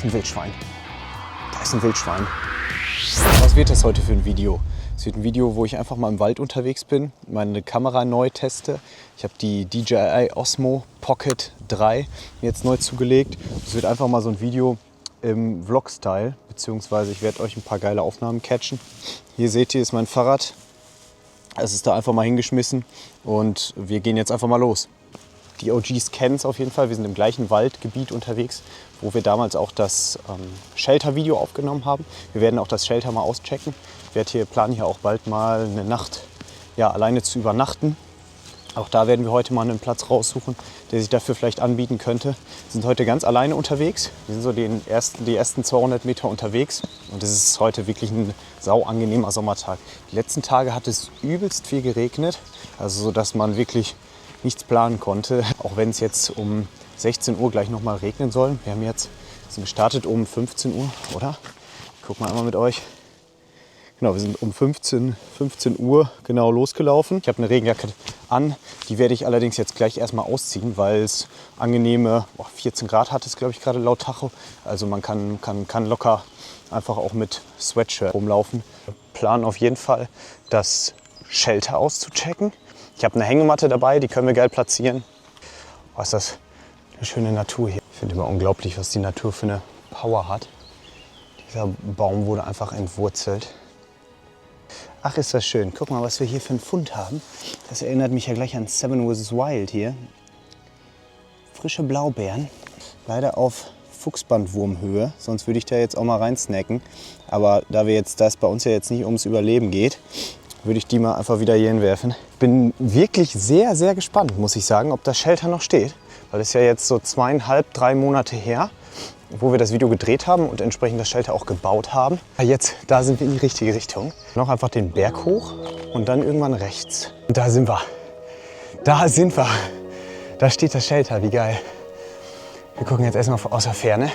ist ein Wildschwein. Da ist ein Wildschwein. Was wird das heute für ein Video? Es wird ein Video, wo ich einfach mal im Wald unterwegs bin, meine Kamera neu teste. Ich habe die DJI Osmo Pocket 3 mir jetzt neu zugelegt. Es wird einfach mal so ein Video im Vlog-Style, beziehungsweise ich werde euch ein paar geile Aufnahmen catchen. Hier seht ihr, ist mein Fahrrad. Es ist da einfach mal hingeschmissen und wir gehen jetzt einfach mal los. Die OGs kennen es auf jeden Fall. Wir sind im gleichen Waldgebiet unterwegs, wo wir damals auch das Shelter-Video aufgenommen haben. Wir werden auch das Shelter mal auschecken. Ich plane hier auch bald mal eine Nacht alleine zu übernachten. Auch da werden wir heute mal einen Platz raussuchen, der sich dafür vielleicht anbieten könnte. Wir sind heute ganz alleine unterwegs. Wir sind so die ersten 200 Meter unterwegs. Und es ist heute wirklich ein sau angenehmer Sommertag. Die letzten Tage hat es übelst viel geregnet. Also so, dass man wirklich nichts planen konnte. Auch wenn es jetzt um 16 Uhr gleich noch mal regnen soll. Wir sind gestartet um 15 Uhr, oder? Ich guck mal einmal mit euch. Genau, wir sind um 15 Uhr genau losgelaufen. Ich habe eine Regenjacke an, die werde ich allerdings jetzt gleich erstmal ausziehen, weil es angenehme 14 Grad hat es, glaube ich, gerade laut Tacho. Also man kann locker einfach auch mit Sweatshirt rumlaufen. Wir planen auf jeden Fall, das Shelter auszuchecken. Ich habe eine Hängematte dabei, die können wir geil platzieren. Oh, ist das eine schöne Natur hier. Ich finde immer unglaublich, was die Natur für eine Power hat. Dieser Baum wurde einfach entwurzelt. Ach, ist das schön. Guck mal, was wir hier für einen Fund haben. Das erinnert mich ja gleich an Seven vs. Wild hier. Frische Blaubeeren. Leider auf Fuchsbandwurmhöhe. Sonst würde ich da jetzt auch mal rein snacken. Aber da das bei uns ja jetzt nicht ums Überleben geht, würde ich die mal einfach wieder hier hinwerfen. Bin wirklich sehr, sehr gespannt, muss ich sagen, ob das Shelter noch steht. Weil es ja jetzt so 2,5, 3 Monate her, wo wir das Video gedreht haben und entsprechend das Shelter auch gebaut haben. Jetzt, da sind wir in die richtige Richtung. Noch einfach den Berg hoch und dann irgendwann rechts. Und da sind wir. Da sind wir. Da steht das Shelter, wie geil. Wir gucken jetzt erstmal aus der Ferne.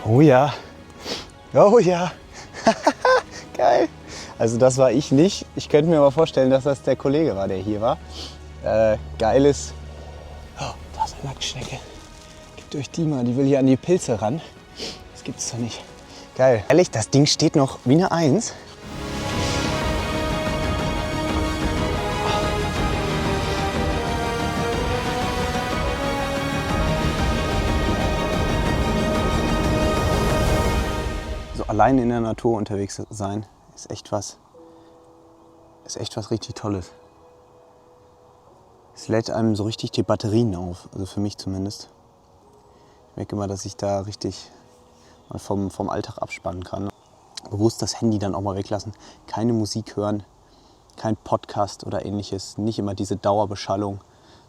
Oh ja. Oh ja. Geil. Also das war ich nicht. Ich könnte mir aber vorstellen, dass das der Kollege war, der hier war. Geiles. Oh, da ist eine Nacktschnecke. Gebt euch die mal, die will hier an die Pilze ran. Das gibt's doch nicht. Geil. Ehrlich, das Ding steht noch wie eine 1. Alleine in der Natur unterwegs sein, ist echt was richtig Tolles. Es lädt einem so richtig die Batterien auf, also für mich zumindest. Ich merke immer, dass ich da richtig mal vom Alltag abspannen kann. Bewusst das Handy dann auch mal weglassen, keine Musik hören, kein Podcast oder ähnliches, nicht immer diese Dauerbeschallung,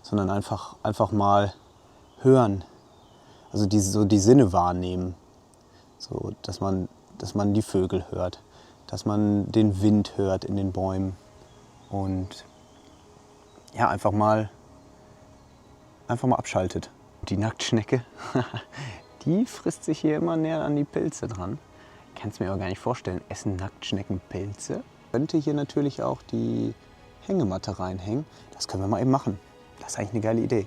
sondern einfach mal hören, also die Sinne wahrnehmen, so dass man die Vögel hört, dass man den Wind hört in den Bäumen und ja, einfach mal abschaltet. Die Nacktschnecke, die frisst sich hier immer näher an die Pilze dran. Ich kann es mir aber gar nicht vorstellen, essen Nacktschnecken Pilze? Könnte hier natürlich auch die Hängematte reinhängen. Das können wir mal eben machen. Das ist eigentlich eine geile Idee.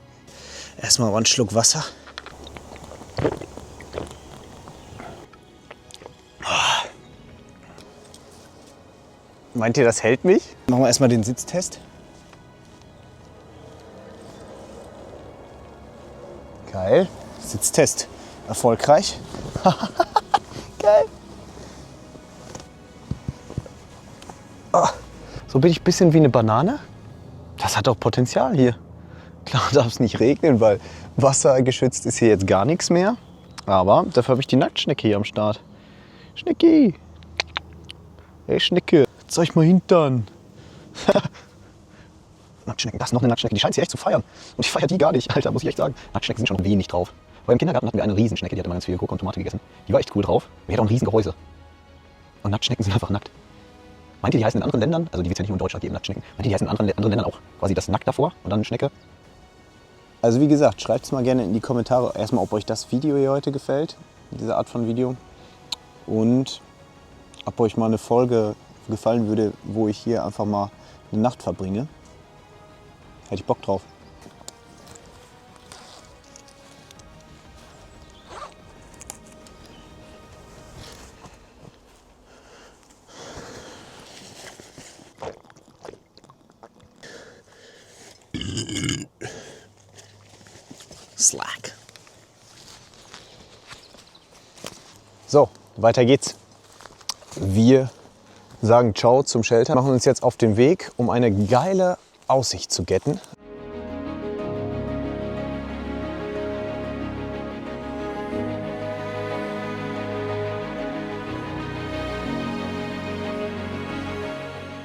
Erstmal einen Schluck Wasser. Meint ihr, das hält mich? Machen wir erstmal den Sitztest. Geil. Sitztest erfolgreich. Geil. Oh, so bin ich ein bisschen wie eine Banane. Das hat auch Potenzial hier. Klar darf es nicht regnen, weil wassergeschützt ist hier jetzt gar nichts mehr. Aber dafür habe ich die Nacktschnecke hier am Start. Schnecki. Hey Schnecke. Zeig mal Hintern. Nacktschnecken, das ist noch eine Nacktschnecke, die scheint sie echt zu feiern. Und ich feiere die gar nicht, Alter, muss ich echt sagen. Nacktschnecken sind schon wenig drauf. Aber im Kindergarten hatten wir eine Riesenschnecke, die hat immer ganz viel Gurke und Tomate gegessen. Die war echt cool drauf. Die hat auch ein riesen Gehäuse. Und Nacktschnecken sind einfach nackt. Meint ihr, die heißen in anderen Ländern, also die wird es ja nicht nur in Deutschland geben, Nacktschnecken, meint ihr, die heißen in anderen Ländern auch quasi das Nackt davor und dann Schnecke? Also wie gesagt, schreibt es mal gerne in die Kommentare, erstmal, ob euch das Video hier heute gefällt, diese Art von Video. Und ob euch mal eine Folge gefallen würde, wo ich hier einfach mal eine Nacht verbringe. Hätte ich Bock drauf. Slack. So, weiter geht's. Wir sagen Ciao zum Shelter, machen uns jetzt auf den Weg, um eine geile Aussicht zu getten.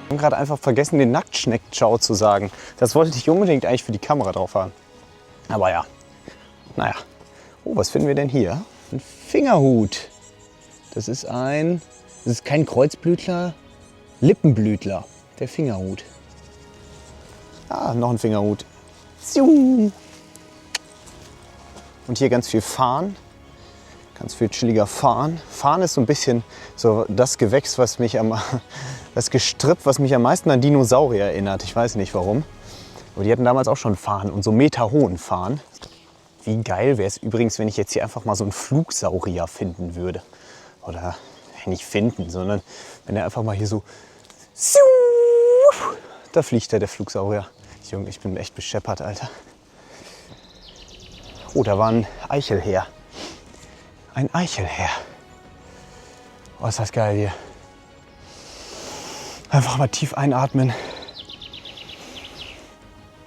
Ich habe gerade einfach vergessen, den Nacktschneck-Ciao zu sagen. Das wollte ich unbedingt eigentlich für die Kamera drauf haben. Aber ja, naja. Oh, was finden wir denn hier? Ein Fingerhut. Das ist kein Kreuzblütler, Lippenblütler, der Fingerhut. Ah, noch ein Fingerhut. Und hier ganz viel Farn, ganz viel chilliger Farn. Farn ist so ein bisschen so das Gewächs, das Gestrüpp, was mich am meisten an Dinosaurier erinnert. Ich weiß nicht warum. Aber die hatten damals auch schon Farn und so meterhohen Farn. Wie geil wäre es übrigens, wenn ich jetzt hier einfach mal so einen Flugsaurier finden würde. Oder nicht finden, sondern wenn er einfach mal hier so... Da fliegt der Flugsaurier. Junge, ich bin echt bescheppert, Alter. Oh, da war ein Eichelhäher. Ein Eichelhäher. Oh, ist das geil hier. Einfach mal tief einatmen.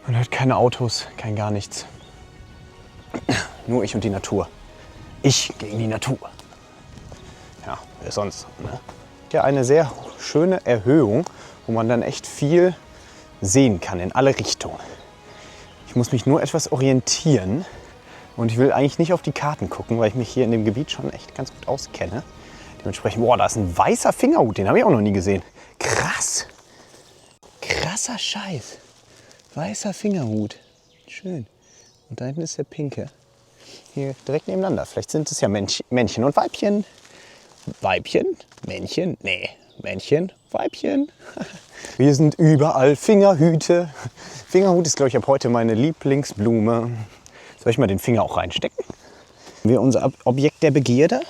Man hört keine Autos, kein gar nichts. Nur ich und die Natur. Ich gegen die Natur. Ja, wer sonst? Ne? Ja, eine sehr schöne Erhöhung, wo man dann echt viel sehen kann in alle Richtungen. Ich muss mich nur etwas orientieren und ich will eigentlich nicht auf die Karten gucken, weil ich mich hier in dem Gebiet schon echt ganz gut auskenne. Dementsprechend, boah, da ist ein weißer Fingerhut, den habe ich auch noch nie gesehen. Krass. Krasser Scheiß. Weißer Fingerhut. Schön. Und da hinten ist der pinke. Hier direkt nebeneinander. Vielleicht sind es ja Männchen und Weibchen. Weibchen? Männchen? Nee. Männchen? Weibchen? Wir sind überall Fingerhüte. Fingerhut ist, glaube ich, ab heute meine Lieblingsblume. Soll ich mal den Finger auch reinstecken? Wir unser Objekt der Begierde.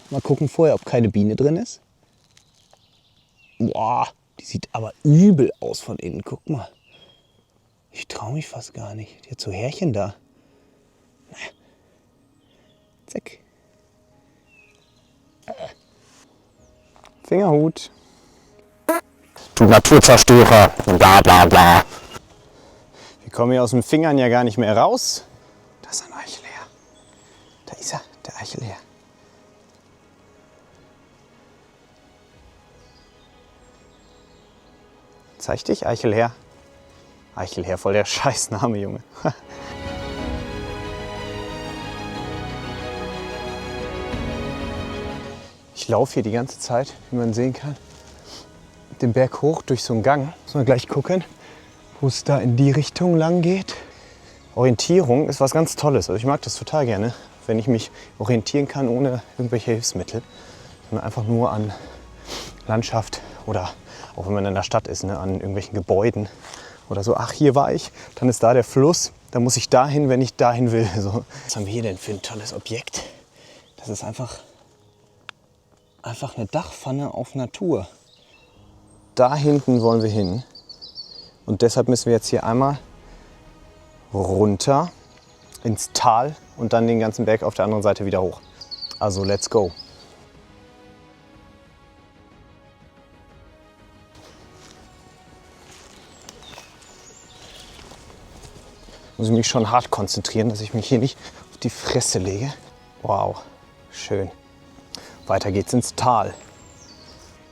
Mal gucken vorher, ob keine Biene drin ist. Boah, die sieht aber übel aus von innen. Guck mal. Ich traue mich fast gar nicht. Die hat so Härchen da. Zack. Fingerhut. Du Naturzerstörer. Bla bla bla. Wir kommen hier aus den Fingern ja gar nicht mehr raus. Da ist ein Eichelhäher. Da ist er, der Eichelhäher. Zeig dich, Eichelhäher. Eichelhäher, voll der Scheißname, Junge. Ich laufe hier die ganze Zeit, wie man sehen kann, den Berg hoch durch so einen Gang. Muss man gleich gucken, wo es da in die Richtung lang geht. Orientierung ist was ganz Tolles. Also ich mag das total gerne, wenn ich mich orientieren kann ohne irgendwelche Hilfsmittel, sondern einfach nur an Landschaft oder auch wenn man in der Stadt ist, ne, an irgendwelchen Gebäuden oder so. Ach, hier war ich, dann ist da der Fluss, dann muss ich dahin, wenn ich dahin will. So. Was haben wir hier denn für ein tolles Objekt? Das ist einfach eine Dachpfanne auf Natur. Da hinten wollen wir hin. Und deshalb müssen wir jetzt hier einmal runter ins Tal und dann den ganzen Berg auf der anderen Seite wieder hoch. Also let's go. Muss ich mich schon hart konzentrieren, dass ich mich hier nicht auf die Fresse lege. Wow, schön. Weiter geht's ins Tal.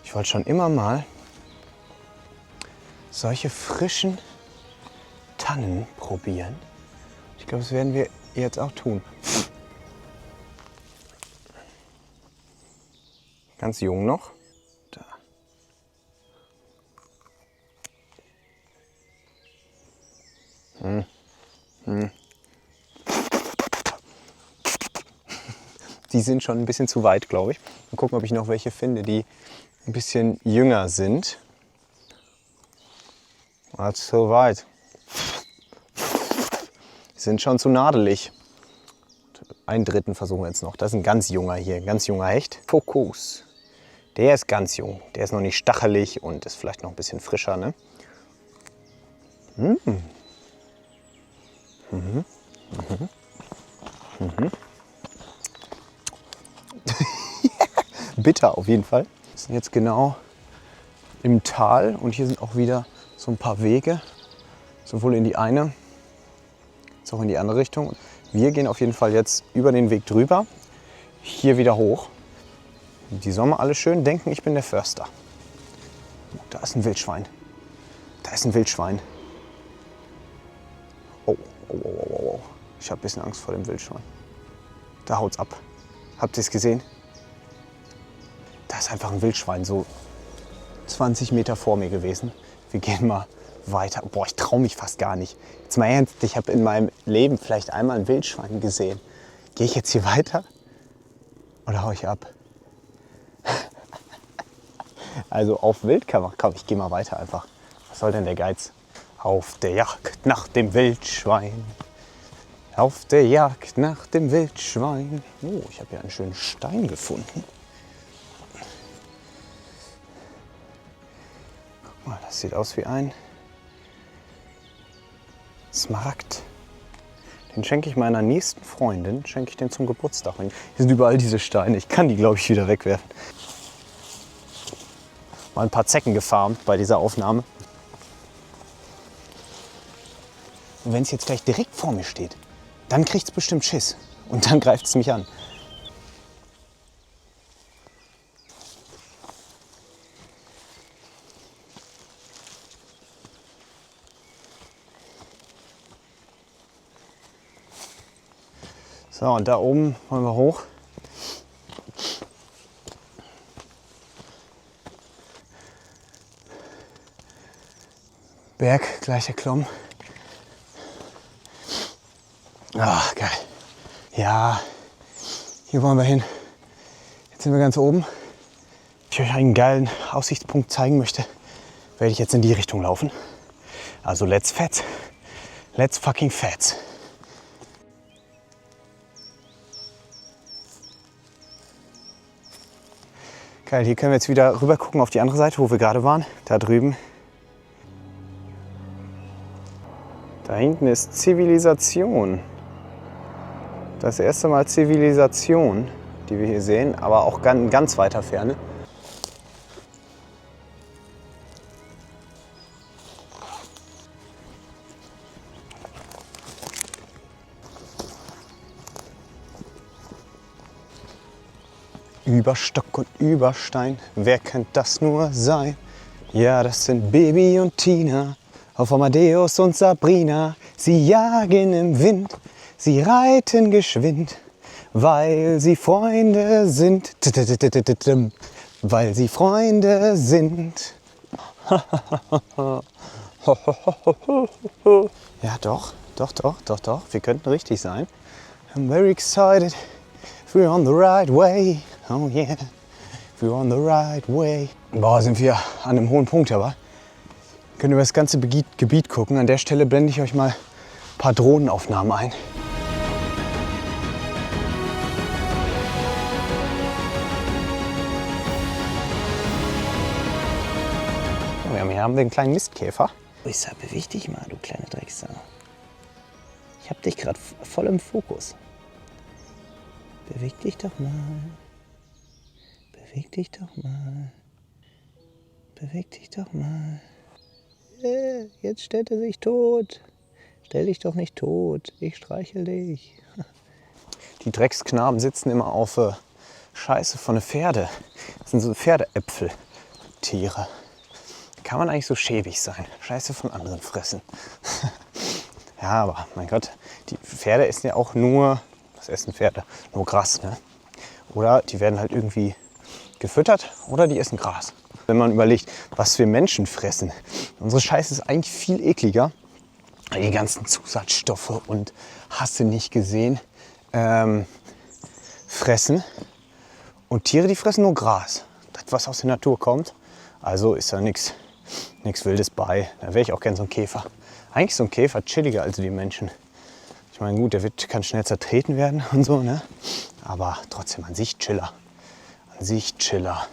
Ich wollte schon immer mal solche frischen Tannen probieren. Ich glaube, das werden wir jetzt auch tun. Ganz jung noch. Da. Die sind schon ein bisschen zu weit, glaube ich. Mal gucken, ob ich noch welche finde, die ein bisschen jünger sind. Das ist so weit. Die sind schon zu nadelig. Einen dritten versuchen wir jetzt noch. Das ist ein ganz junger hier, ein ganz junger Hecht. Fokus. Der ist ganz jung. Der ist noch nicht stachelig und ist vielleicht noch ein bisschen frischer. Ne? Bitter auf jeden Fall. Wir sind jetzt genau im Tal und hier sind auch wieder so ein paar Wege, sowohl in die eine als auch in die andere Richtung. Wir gehen auf jeden Fall jetzt über den Weg drüber, hier wieder hoch. Die sollen mal alle schön denken, ich bin der Förster. Da ist ein Wildschwein. Da ist ein Wildschwein. Oh, oh, oh, oh, oh. Ich habe ein bisschen Angst vor dem Wildschwein. Da haut's ab. Habt ihr es gesehen? Da ist einfach ein Wildschwein, so 20 Meter vor mir gewesen. Wir gehen mal weiter. Boah, ich traue mich fast gar nicht. Jetzt mal ernst, ich habe in meinem Leben vielleicht einmal ein Wildschwein gesehen. Gehe ich jetzt hier weiter oder hau ich ab? Also auf Wild kann man, komm, ich gehe mal weiter einfach. Was soll denn der Geiz? Auf der Jagd nach dem Wildschwein. Auf der Jagd nach dem Wildschwein. Oh, ich habe hier einen schönen Stein gefunden. Guck mal, das sieht aus wie ein Smaragd. Den schenke ich meiner nächsten Freundin, schenke ich den zum Geburtstag. Hier sind überall diese Steine. Ich kann die, glaube ich, wieder wegwerfen. Mal ein paar Zecken gefarmt bei dieser Aufnahme. Und wenn es jetzt gleich direkt vor mir steht, dann kriegt es bestimmt Schiss. Und dann greift es mich an. So, und da oben wollen wir hoch. Berg gleich erklommen. Ach, geil. Ja, hier wollen wir hin. Jetzt sind wir ganz oben. Wenn ich euch einen geilen Aussichtspunkt zeigen möchte, werde ich jetzt in die Richtung laufen. Also let's fetz. Let's fucking fetz. Geil, hier können wir jetzt wieder rüber gucken auf die andere Seite, wo wir gerade waren. Da drüben. Da hinten ist Zivilisation. Das erste Mal Zivilisation, die wir hier sehen, aber auch in ganz weiter Ferne. Über Stock und über Stein, wer könnte das nur sein? Ja, das sind Baby und Tina, auf Amadeus und Sabrina. Sie jagen im Wind, sie reiten geschwind, weil sie Freunde sind. Weil sie Freunde sind. Ja, doch, wir könnten richtig sein. I'm very excited. We're on the right way. Oh yeah, we're on the right way. Boah, sind wir an einem hohen Punkt, aber können über das ganze Gebiet gucken. An der Stelle blende ich euch mal ein paar Drohnenaufnahmen ein. Hier haben wir einen kleinen Mistkäfer. Issa, beweg dich mal, du kleine Drecksau. Ich hab dich gerade voll im Fokus. Beweg dich doch mal. Beweg dich doch mal. Beweg dich doch mal. Jetzt stellt er sich tot. Stell dich doch nicht tot. Ich streichel dich. Die Drecksknaben sitzen immer auf Scheiße von den Pferde. Das sind so Pferdeäpfeltiere. Kann man eigentlich so schäbig sein? Scheiße von anderen fressen. Ja, aber mein Gott, die Pferde essen ja auch nur, was essen Pferde? Nur Gras, ne? Oder die werden halt irgendwie gefüttert oder die essen Gras. Wenn man überlegt, was wir Menschen fressen. Unsere Scheiße ist eigentlich viel ekliger. Die ganzen Zusatzstoffe und hast du nicht gesehen, fressen. Und Tiere, die fressen nur Gras. Das, was aus der Natur kommt. Also ist da nichts nichts Wildes bei. Da wäre ich auch gern so ein Käfer. Eigentlich so ein Käfer chilliger als die Menschen. Ich meine, gut, kann schnell zertreten werden und so, ne? Aber trotzdem an sich Chiller. An sich Chiller.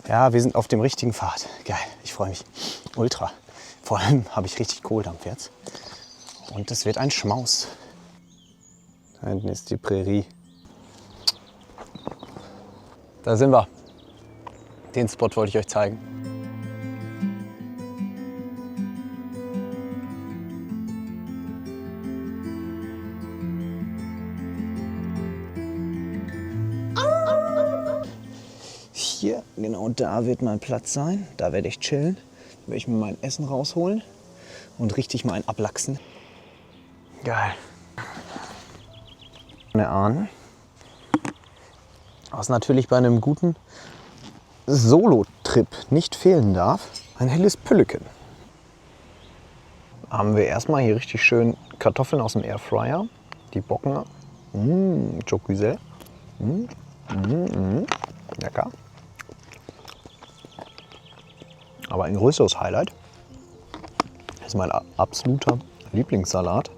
Ja, wir sind auf dem richtigen Pfad. Geil, ich freue mich. Ultra. Vor allem habe ich richtig Kohldampf jetzt. Und es wird ein Schmaus. Da hinten ist die Prärie. Da sind wir. Den Spot wollte ich euch zeigen. Hier, genau da wird mein Platz sein. Da werde ich chillen. Da werde ich mir mein Essen rausholen und richtig mal ein ablachsen. Geil. Ahnen. Was natürlich bei einem guten Solo-Trip nicht fehlen darf, ein helles Pülleken. Haben wir erstmal hier richtig schön Kartoffeln aus dem Airfryer. Die Bocken. Jocusel. Lecker. Aber ein größeres Highlight ist mein absoluter Lieblingssalat.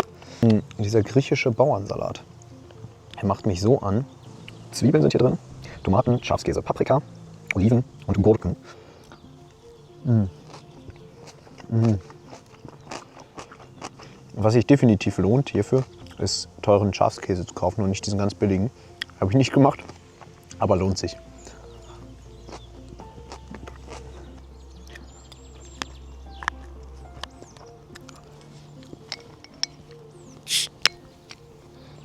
Dieser griechische Bauernsalat. Er macht mich so an. Zwiebeln sind hier drin, Tomaten, Schafskäse, Paprika, Oliven und Gurken. Was sich definitiv lohnt hierfür, ist teuren Schafskäse zu kaufen und nicht diesen ganz billigen. Habe ich nicht gemacht, aber lohnt sich.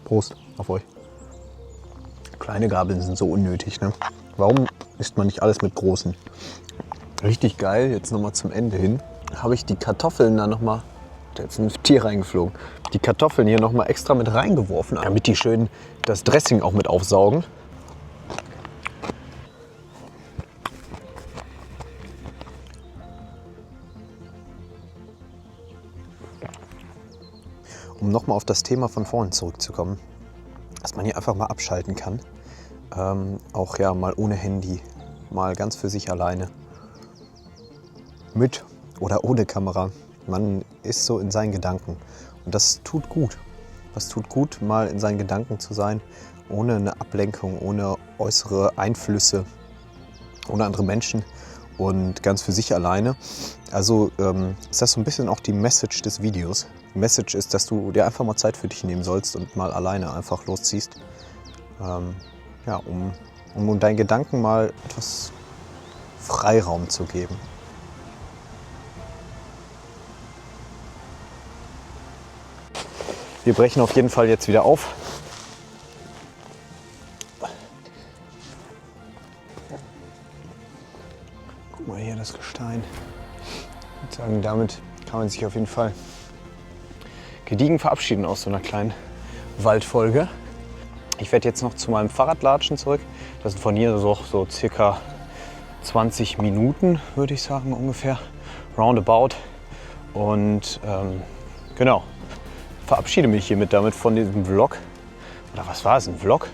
Prost auf euch. Kleine Gabeln sind so unnötig, ne? Warum isst man nicht alles mit großen? Richtig geil, jetzt nochmal zum Ende hin, habe ich die Kartoffeln da nochmal, da ist ein Tier reingeflogen, die Kartoffeln hier nochmal extra mit reingeworfen, damit die schön das Dressing auch mit aufsaugen. Um nochmal auf das Thema von vorhin zurückzukommen, dass man hier einfach mal abschalten kann. Auch ja mal ohne Handy, mal ganz für sich alleine. Mit oder ohne Kamera. Man ist so in seinen Gedanken. Und das tut gut. Das tut gut, mal in seinen Gedanken zu sein, ohne eine Ablenkung, ohne äußere Einflüsse, ohne andere Menschen und ganz für sich alleine. Also ist das so ein bisschen auch die Message des Videos. Die Message ist, dass du dir einfach mal Zeit für dich nehmen sollst und mal alleine einfach losziehst. Ja, um deinen Gedanken mal etwas Freiraum zu geben. Wir brechen auf jeden Fall jetzt wieder auf. Guck mal hier, das Gestein. Ich würde sagen, damit kann man sich auf jeden Fall gediegen verabschieden aus so einer kleinen Waldfolge. Ich werde jetzt noch zu meinem Fahrrad latschen zurück. Das sind von hier so circa 20 Minuten, würde ich sagen, ungefähr. Roundabout. Und genau, verabschiede mich hiermit damit von diesem Vlog. Oder was war es, ein Vlog?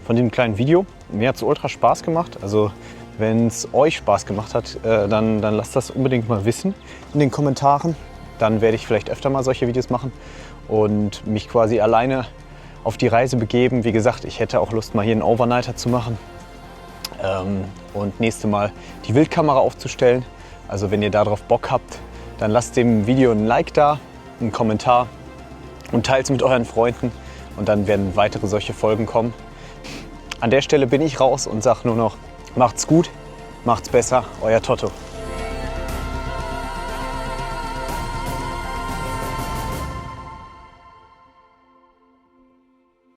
Von diesem kleinen Video. Mir hat es ultra Spaß gemacht. Also wenn es euch Spaß gemacht hat, dann lasst das unbedingt mal wissen in den Kommentaren. Dann werde ich vielleicht öfter mal solche Videos machen und mich quasi alleine auf die Reise begeben. Wie gesagt, ich hätte auch Lust, mal hier einen Overnighter zu machen und nächste Mal die Wildkamera aufzustellen. Also wenn ihr darauf Bock habt, dann lasst dem Video ein Like da, einen Kommentar und teilt es mit euren Freunden und dann werden weitere solche Folgen kommen. An der Stelle bin ich raus und sage nur noch, macht's gut, macht's besser, euer Totto.